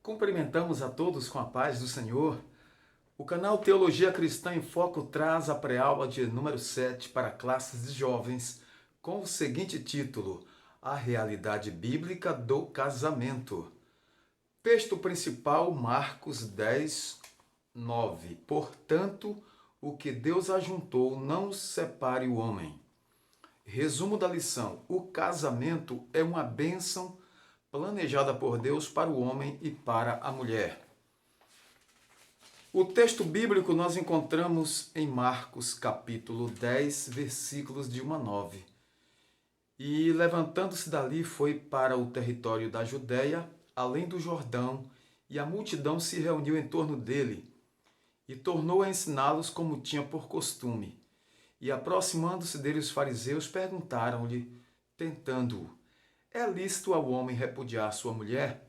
Cumprimentamos a todos com a paz do Senhor. O canal Teologia Cristã em Foco traz a pré-aula de número 7 para classes de jovens com o seguinte título: A realidade bíblica do casamento. Texto principal, Marcos 10, 9. Portanto, o que Deus ajuntou, não separe o homem. Resumo da lição: o casamento é uma bênção planejada por Deus para o homem e para a mulher. O texto bíblico nós encontramos em Marcos capítulo 10, versículos de 1 a 9. E levantando-se dali foi para o território da Judéia, além do Jordão, e a multidão se reuniu em torno dele, e tornou a ensiná-los como tinha por costume. E aproximando-se dele os fariseus perguntaram-lhe, tentando-o: é lícito ao homem repudiar sua mulher?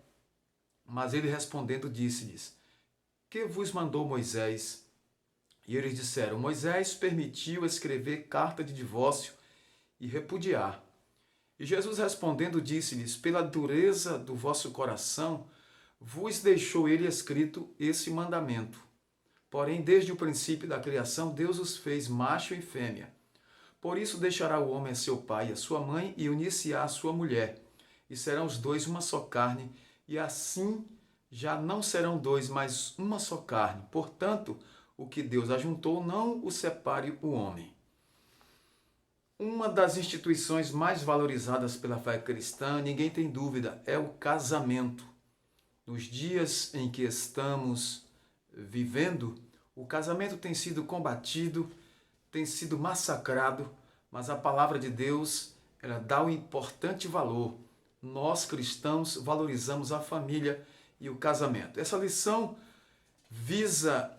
Mas ele respondendo disse-lhes: que vos mandou Moisés? E eles disseram: Moisés permitiu escrever carta de divórcio e repudiar. E Jesus respondendo disse-lhes: pela dureza do vosso coração vos deixou ele escrito esse mandamento. Porém, desde o princípio da criação, Deus os fez macho e fêmea. Por isso deixará o homem a seu pai e a sua mãe, e unir-se-á à sua mulher, e serão os dois uma só carne, e assim já não serão dois, mas uma só carne. Portanto, o que Deus ajuntou, não o separe o homem. Uma das instituições mais valorizadas pela fé cristã, ninguém tem dúvida, é o casamento. Nos dias em que estamos vivendo, o casamento tem sido combatido, tem sido massacrado, mas a palavra de Deus, ela dá um importante valor. Nós cristãos valorizamos a família e o casamento. Essa lição visa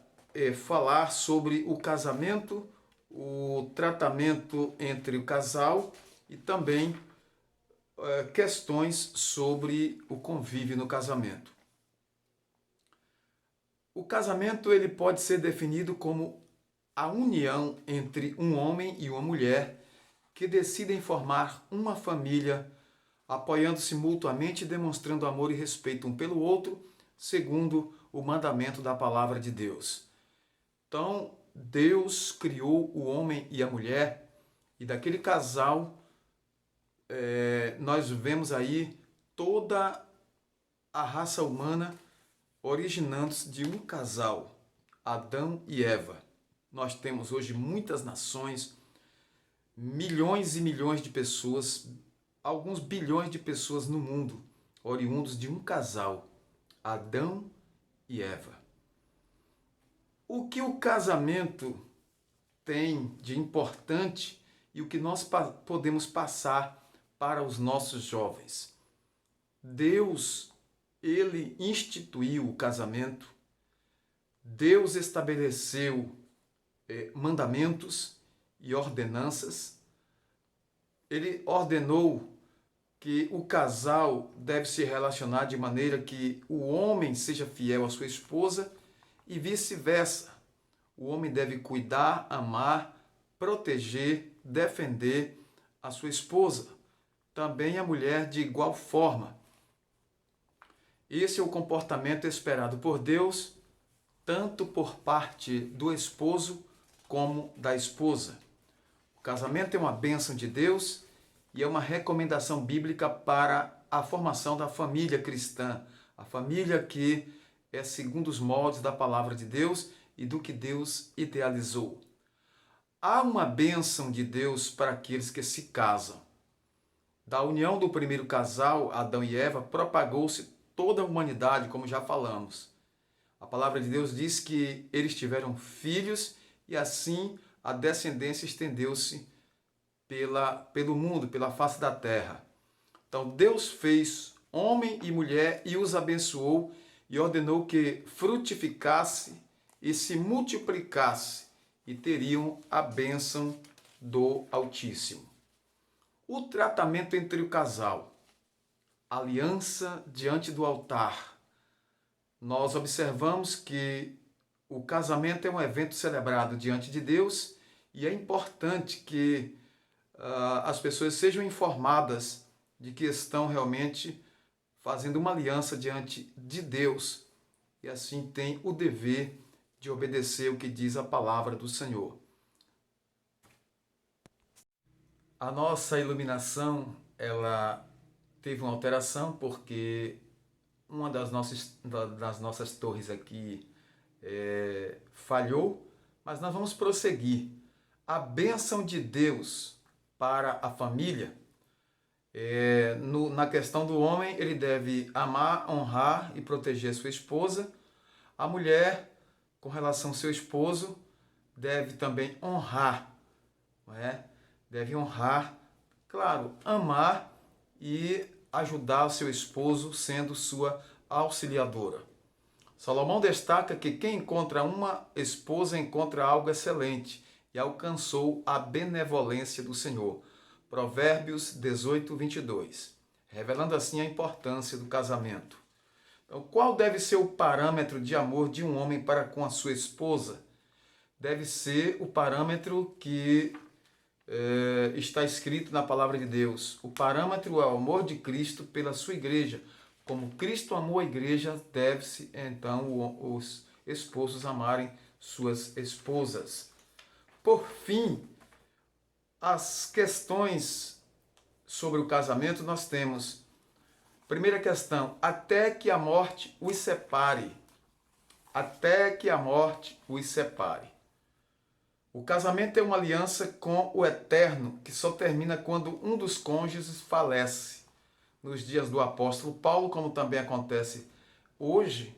falar sobre o casamento, o tratamento entre o casal e também questões sobre o convívio no casamento. O casamento ele pode ser definido como a união entre um homem e uma mulher que decidem formar uma família, apoiando-se mutuamente e demonstrando amor e respeito um pelo outro, segundo o mandamento da palavra de Deus. Então, Deus criou o homem e a mulher, e daquele casal nós vemos aí toda a raça humana originando-se de um casal, Adão e Eva. Nós temos hoje muitas nações, milhões e milhões de pessoas, alguns bilhões de pessoas no mundo, oriundos de um casal, Adão e Eva. O que o casamento tem de importante e o que nós podemos passar para os nossos jovens? Deus, ele instituiu o casamento, Deus estabeleceu mandamentos e ordenanças. Ele ordenou que o casal deve se relacionar de maneira que o homem seja fiel à sua esposa e vice-versa. O homem deve cuidar, amar, proteger, defender a sua esposa. Também a mulher de igual forma. Esse é o comportamento esperado por Deus, tanto por parte do esposo como da esposa. O casamento é uma bênção de Deus e é uma recomendação bíblica para a formação da família cristã, a família que é segundo os moldes da palavra de Deus e do que Deus idealizou. Há uma bênção de Deus para aqueles que se casam. Da união do primeiro casal, Adão e Eva, propagou-se toda a humanidade, como já falamos. A palavra de Deus diz que eles tiveram filhos e assim a descendência estendeu-se pelo mundo, pela face da terra. Então Deus fez homem e mulher e os abençoou e ordenou que frutificasse e se multiplicasse e teriam a bênção do Altíssimo. O tratamento entre o casal, aliança diante do altar. Nós observamos que o casamento é um evento celebrado diante de Deus e é importante que as pessoas sejam informadas de que estão realmente fazendo uma aliança diante de Deus e assim tem o dever de obedecer o que diz a palavra do Senhor. A nossa iluminação, ela teve uma alteração porque uma das nossas torres aqui falhou, mas nós vamos prosseguir. A bênção de Deus para a família, na questão do homem, ele deve amar, honrar e proteger sua esposa. A mulher, com relação ao seu esposo, deve também honrar, não é? Deve honrar, claro, amar e ajudar o seu esposo sendo sua auxiliadora. Salomão destaca que quem encontra uma esposa encontra algo excelente e alcançou a benevolência do Senhor. Provérbios 18, 22. Revelando assim a importância do casamento. Então, qual deve ser o parâmetro de amor de um homem para com a sua esposa? Deve ser o parâmetro que está escrito na palavra de Deus. O parâmetro é o amor de Cristo pela sua igreja. Como Cristo amou a igreja, deve-se então os esposos amarem suas esposas. Por fim, as questões sobre o casamento nós temos. Primeira questão, até que a morte os separe. Até que a morte os separe. O casamento é uma aliança com o eterno que só termina quando um dos cônjuges falece. Nos dias do apóstolo Paulo, como também acontece hoje,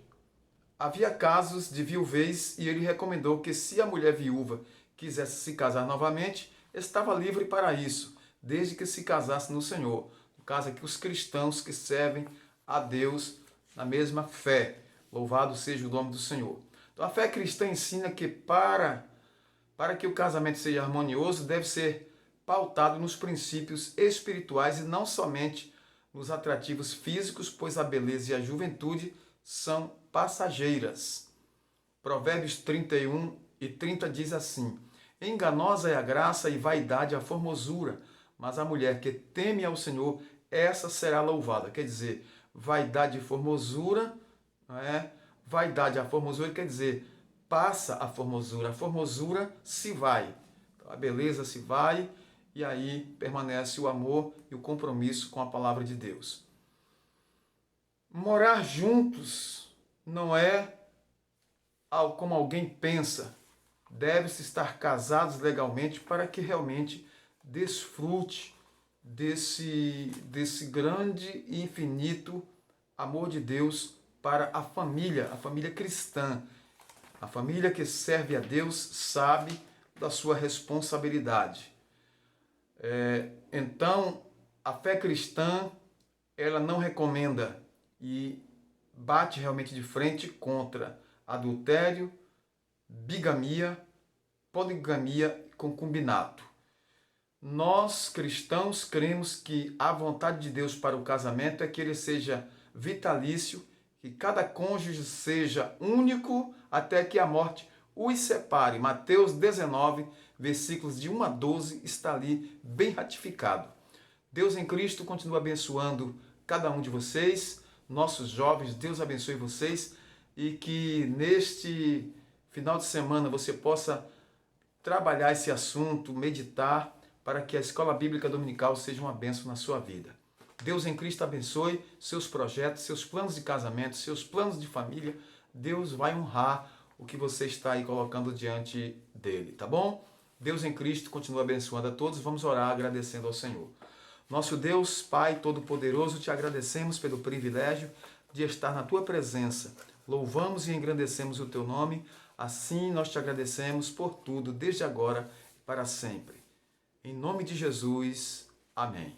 havia casos de viuvez e ele recomendou que se a mulher viúva quisesse se casar novamente, estava livre para isso, desde que se casasse no Senhor. No caso aqui, os cristãos que servem a Deus na mesma fé. Louvado seja o nome do Senhor. Então a fé cristã ensina que para que o casamento seja harmonioso, deve ser pautado nos princípios espirituais e não somente nos atrativos físicos, pois a beleza e a juventude são passageiras. Provérbios 31 e 30 diz assim: enganosa é a graça e vaidade a formosura, mas a mulher que teme ao Senhor, essa será louvada. Quer dizer, vaidade e formosura, não é? Vaidade a formosura quer dizer, passa a formosura se vai. Então, a beleza se vai e aí permanece o amor e o compromisso com a palavra de Deus. Morar juntos não é como alguém pensa. Deve-se estar casados legalmente para que realmente desfrute desse grande e infinito amor de Deus para a família cristã. A família que serve a Deus sabe da sua responsabilidade. Então, a fé cristã, ela não recomenda e bate realmente de frente contra adultério, bigamia, poligamia e concubinato. Nós, cristãos, cremos que a vontade de Deus para o casamento é que ele seja vitalício, que cada cônjuge seja único até que a morte os separe. Mateus 19, versículos de 1 a 12, está ali bem ratificado. Deus em Cristo continua abençoando cada um de vocês, nossos jovens, Deus abençoe vocês e que neste final de semana você possa trabalhar esse assunto, meditar, para que a Escola Bíblica Dominical seja uma bênção na sua vida. Deus em Cristo abençoe seus projetos, seus planos de casamento, seus planos de família. Deus vai honrar o que você está aí colocando diante dele, tá bom? Deus em Cristo continua abençoando a todos. Vamos orar agradecendo ao Senhor. Nosso Deus, Pai Todo-Poderoso, te agradecemos pelo privilégio de estar na tua presença. Louvamos e engrandecemos o teu nome. Assim nós te agradecemos por tudo, desde agora e para sempre. Em nome de Jesus, amém.